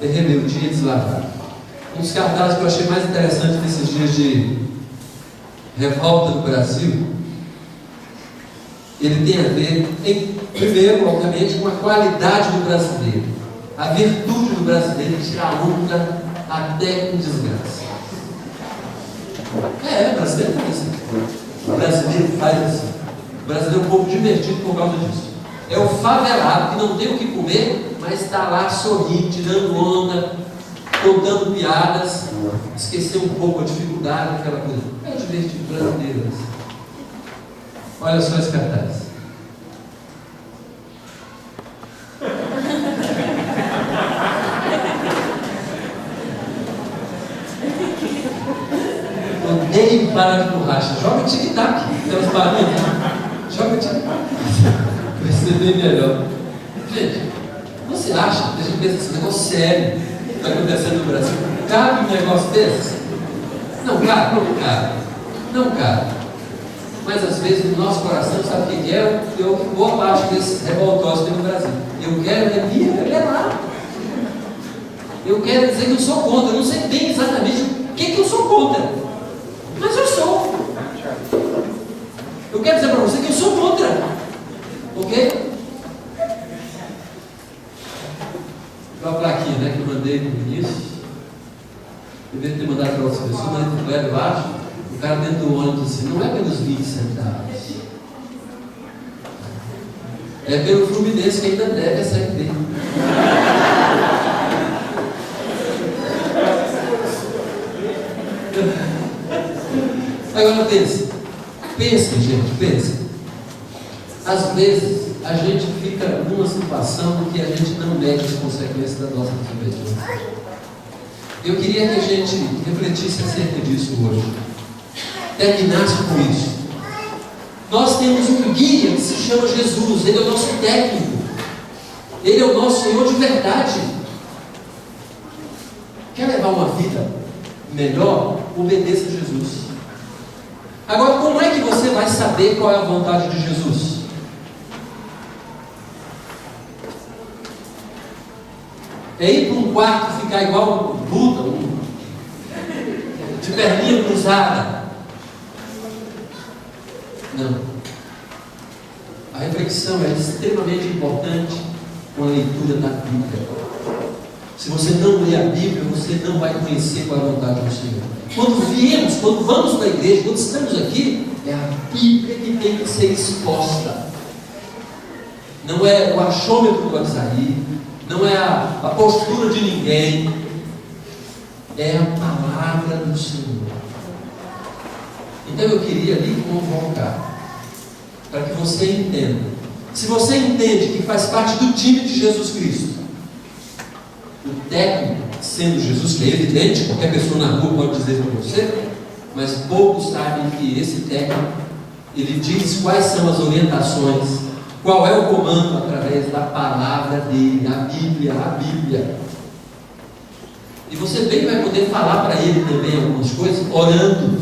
É rebeldia deslavada. Um dos cartazes que eu achei mais interessante nesses dias de revolta no Brasil, ele tem a ver, primeiro, obviamente, com a qualidade do brasileiro, a virtude do brasileiro de tirar onda até com desgraça. O brasileiro tem isso. O brasileiro faz assim. O brasileiro é um povo divertido por causa disso. É o favelado que não tem o que comer, mas está lá sorrindo, tirando onda, contando piadas, esqueceu um pouco a dificuldade, aquela coisa. É o divertido brasileiro. Olha só esse cartaz. Odeio para de borracha. Joga tic-tac, aquelas barrinhas. Joga tic-tac. Vai ser bem melhor. Gente, você acha que a gente pensa esse negócio sério que está acontecendo no Brasil? Cabe um negócio desse? Não cabe, não cabe. Mas às vezes no nosso coração, sabe o que é? Boa parte desses revoltosos tem no Brasil. Eu quero me rebelar. Eu quero dizer que eu sou contra. Eu não sei bem exatamente o que eu sou contra, mas eu sou. Eu quero dizer para você que eu sou contra. Ok? Uma plaquinha, né, que eu mandei no início. Eu devo ter mandado para outras pessoas, mas eu acho. O cara dentro do ônibus assim: não é pelos 20 centavos. É pelo Fluminense que ainda deve a Série B. Agora pense, gente, pense. Às vezes a gente fica numa situação em que a gente não mede as consequências da nossa desobediência. Eu queria que a gente refletisse acerca disso hoje, terminasse com isso. Nós temos um guia que se chama Jesus, Ele é o nosso técnico, Ele é o nosso Senhor de verdade. Quer levar uma vida melhor? Obedeça a Jesus. Agora, como é que você vai saber qual é a vontade de Jesus? É ir para um quarto e ficar igual um Buda, de perninha cruzada? Não. A reflexão é extremamente importante com a leitura da Bíblia. Se você não ler a Bíblia, você não vai conhecer qual é a vontade do Senhor. Quando vamos para a igreja, quando estamos aqui, é a Bíblia que tem que ser exposta. Não é o achômetro do Azaí, não é a postura de ninguém, é a palavra do Senhor. Então eu queria ali convocar, para que você entenda. Se você entende que faz parte do time de Jesus Cristo, o técnico sendo Jesus, que é evidente, qualquer pessoa na rua pode dizer para você, mas poucos sabem que esse técnico, ele diz quais são as orientações, qual é o comando através da palavra dele, a Bíblia. E você bem vai poder falar para ele também algumas coisas, orando.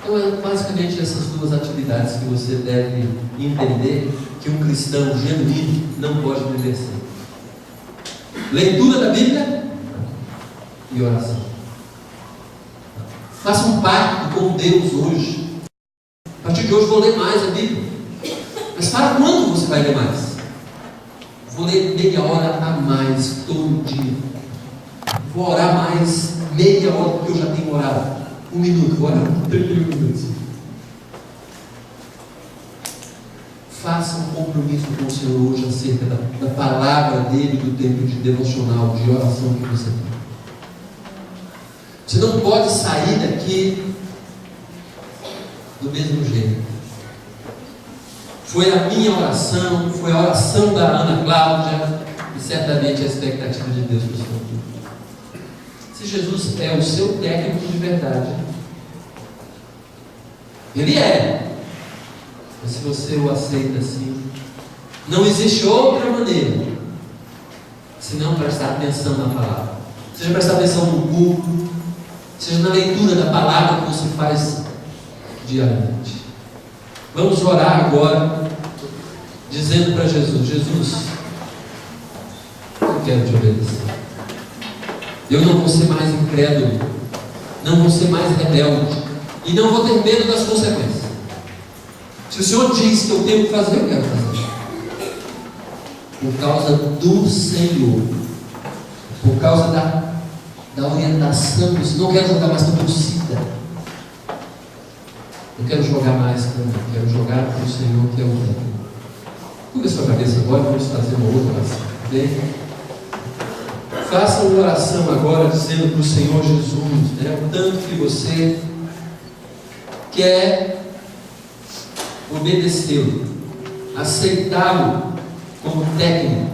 Então é basicamente essas duas atividades que você deve entender que um cristão genuíno não pode viver sem: leitura da Bíblia e oração. Faça um pacto com Deus hoje. A partir de hoje vou ler mais a Bíblia. Mas para quando você vai ler mais? Vou ler meia hora a mais todo dia. Vou orar mais meia hora, porque eu já tenho orado 1 minuto, vou orar 30 minutos. Faça um compromisso com o Senhor hoje acerca da palavra dele, do tempo de devocional, de oração que você tem. Você não pode sair daqui do mesmo jeito. Foi a minha oração, foi a oração da Ana Cláudia e certamente a expectativa de Deus para o seu filho. Se Jesus é o seu técnico de verdade, Ele é. Mas se você o aceita assim, não existe outra maneira senão prestar atenção na palavra. Seja prestar atenção no culto, seja na leitura da palavra que você faz diariamente. Vamos orar agora, dizendo para Jesus: Jesus, eu quero te obedecer. Eu não vou ser mais incrédulo, não vou ser mais rebelde, e não vou ter medo das consequências. Se o Senhor diz que eu tenho que fazer, eu quero fazer. Por causa do Senhor, por causa da orientação do Senhor. Não quero jogar mais para a torcida. Eu quero jogar mais para mim, quero jogar para o Senhor, que é o técnico. Cubra a sua cabeça agora, vamos fazer uma outra oração. Bem? Faça uma oração agora dizendo para o Senhor Jesus, o tanto que você quer obedecê-lo, aceitá-lo como técnico,